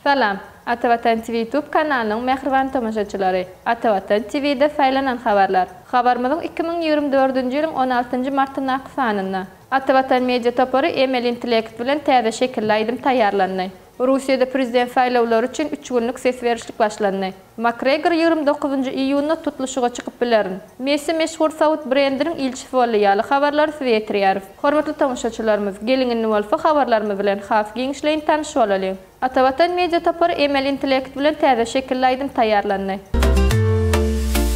Salam, Atavatan TV YouTube kanalının mehriban tomaşaçıları. Atavatan TV'de faylanan haberler. Habermizin 2024 yılın 16 Mart'ın aksanında. Atavatan Media Toporu emel intellekt bilen täze şekillaydım tayarlandy. Rusiýada prezident saýlawlary üçin 3 günlük ses verişlik başlandy. McGregor 29 iyunda tutuluşyga çykyp bilerin. Messi meşhur Saud brendiniň ilçisi bolýaly habarlar size ýetirýär. Hormatly tamaşaçylarymyz, gelingini bolsa habarlarymyz bilen haf giňişleýin tanyşyp bolaly. Atavatan Media Toporu emel intellekt bilen täze şekillaydım tayarlandy.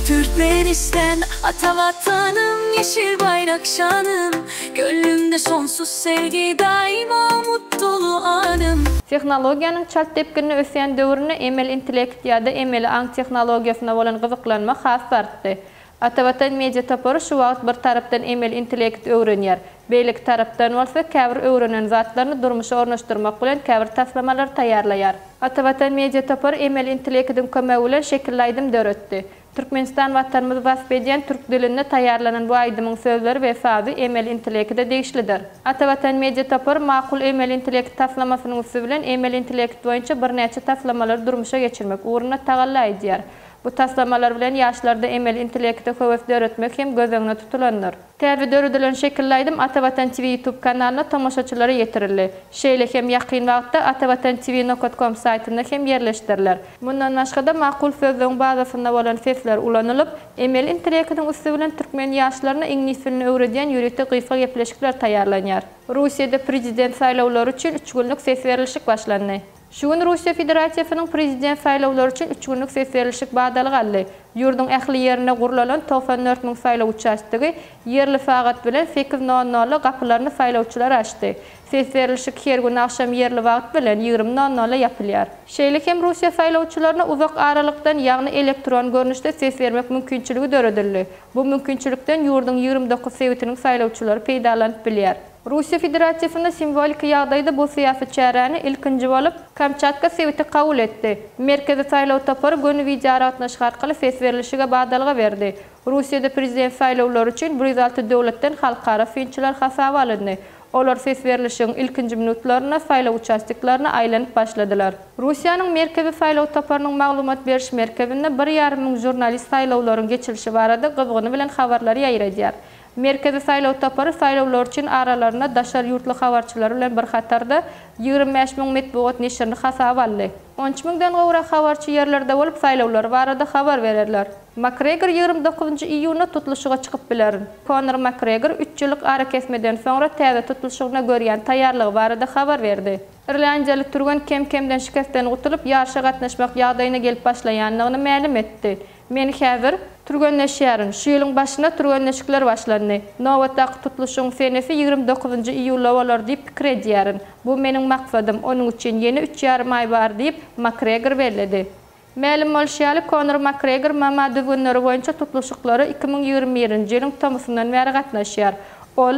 Türkmenistan atavatanım, yeşil bayrak şanım, gönlümde sonsuz sevgi, daima mutlu anım. Teknologiýanyň çat tepkini ösýän döwrüne emel intellekt ýa-da emel aň teknologiýasyna bolan gyzyklanma has artdy. Atavatan Media Toporu şu wagt bir tarapdan emel intellekt öwrenýär. Beýlik tarapdan bolsa käbir öwrenen zatlaryny durmuşa ornaşdyrmak bilen käbir taslamalar taýýarlaýar. Atavatan Media Toporu emel intellektiň kömegi bilen şekillaydım döretdi. Türkmenistan watanymyz basp edýän türk dilinde taýýarlanan bu aýdymyň sözleri we sazy emel intellekde degişlidir. Atavatan Media Toporu makul emel intellekt taslamasynyň üstü bilen emel intellekt boýunça bir näçe taslamalar durmuşa geçirmek uğruna tagalla edýär. Bu taslamalar bilen ýaşlarda emel intellekte höwes döretmek hem göz öňüne tutulanlar. Täze döredilen şekillaydım Atavatan TV YouTube kanalyna tomaşaçylara ýetirildi. Şeýle hem ýakyn wagtda atavatan.tv.com saýtynda hem ýerleşdirilýär. Bundan başga da makul sözleň bazasynda bolan sesler ulanylyp, emel intellektiň üstü bilen türkmen ýaşlaryna iňlis dilini öwredýän ýuridik gysga gepleşikler taýýarlanýar. Rusiýada prezident saýlawlary üçin 3 günlük ses verilişik başlandy. Şu gün Rusiya Federasiýasynyň prezident saýlawlary üçin 3 günlük ses verilişik badaly galdy. Ýurdun ähli ýerine gurulanan 94 000 saýlaw uçaşdygy ýerli sagat bilen 8:00 gapylaryny saýlawçylar açdy. Ses verilişik her gün akşam ýerli wagt bilen 20:00 ýapylýar. Şeýle hem Rusiya saýlawçylaryna uzak aralykdan ýagny elektron görnüşde ses vermek mümkinçiligi döredildi. Bu mümkinçilikden ýurdun 29 sewitiniň saýlawçylary peýdalanyp bilýär. Rusiya Federasiýasyna simbolik ýagdaýda bu syýasat çäräni ilkinji bolup Kamçatka sewiti kabul etdi. Merkezi saýlaw toporu göni video aratnaşyk arkaly ses verilişige badalyga berdi. Rusiýada prezident saýlawlary üçin 106 döwletden halkara finçiler hasaba alındy. Olar ses verilişiň ilkinji minutlaryna saýlaw uçaşdyklaryna aýlanyp başladylar. Rusiýanyň merkezi saýlaw toporunyň maglumat beriş merkezinde 1,5 ming jurnalist saýlawlaryň geçilişi barada gyzgyny bilen habarlary ýaýradýar. Merkezi saýlaw toporu saýlawlar üçin aralaryna daşar ýurtly habarçylar bilen bir hatarda 25 000 metbuat neşrini hasaba aldy. 13 000den gowrak habarçy ýerlerde bolup saýlawlar barada habar bererler. McGregor 29 iyunda tutuluşyga çykyp bilerin. Conor McGregor 3 ýyllyk ara kesmeden soňra täze tutuluşyna görýän taýýarlygy barada habar berdi. Irlandiýaly turgan kem-kemden şikastdan gutulup ýarşa gatnaşmak ýagdaýyna gelip başlaýanlygyny ma'lum etdi. Men häzir turganleşýärin. Şu ýylyň başynda turganleşikler başlandy. Nowatdaky tutuluşyň senesi 29 iýulda bolar diýip pikir edýärin. Bu meniň maksadym. Onuň üçin ýene 3,5 aý bar diýip McGregor bellädi. Ma'lum bolýaly Conor McGregor Mamady günleri boýunça tutuluşyklary 2021 ýylyň tammysundan bäri gatnaşýar. Ol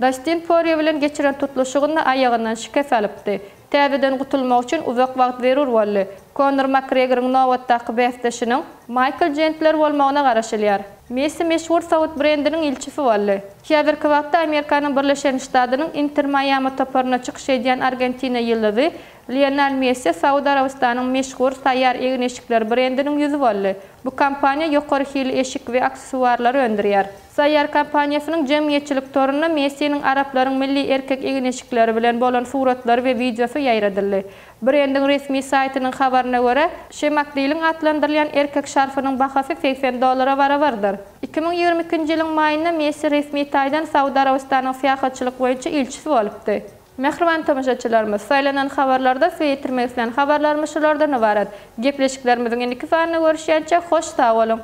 Dustin Poirier bilen geçiren tutuluşygyny aýagyndan şikast alypdy. Täzeden gutulmak üçin uzak wagt berur boldy. Conor McGregor'ın nowatdaky bäsdeşiniň Michael Gentler bolmagyna garaşylýar. Messi meşhur Saud brendiniň ilçisi boldy. Häzirki wagtda Amerikanyň Birleşen Ştatlarynyň Inter Miami toporuna çykyş edýän Argentina ýyldyzy Lionel Messi Saud Arabistanyň meşhur taýýar egin eşikler brendiniň ýüzü boldy. Bu kampaniýa ýokary hili eşik we aksesuarlar öndürýär. Saýýar kampaniýasynyň jemgyýetçilik toruna Messi'niň araplaryň milli erkek egin eşikleri bilen bolan suratlary we videosy ýaýradyldy. Brendin resmi saýtynyň habaryna görä, şemakdiliň atlandyrylýan erkek şarfynyň bahasy $80 barabardyr. 2022 ýylyň maýynda Messi resmi taýdan Saudy Arabistanyň syýahatçylyk boýunça ilçisi bolupdy. Mehriban tomaşaçylarymyz, saýlanan habarlarda feýtirmekden habarlarymyz şulardan ibarat. Gepleşiklerimiziň endiki sanyna görüşýänçe hoş sag bolun.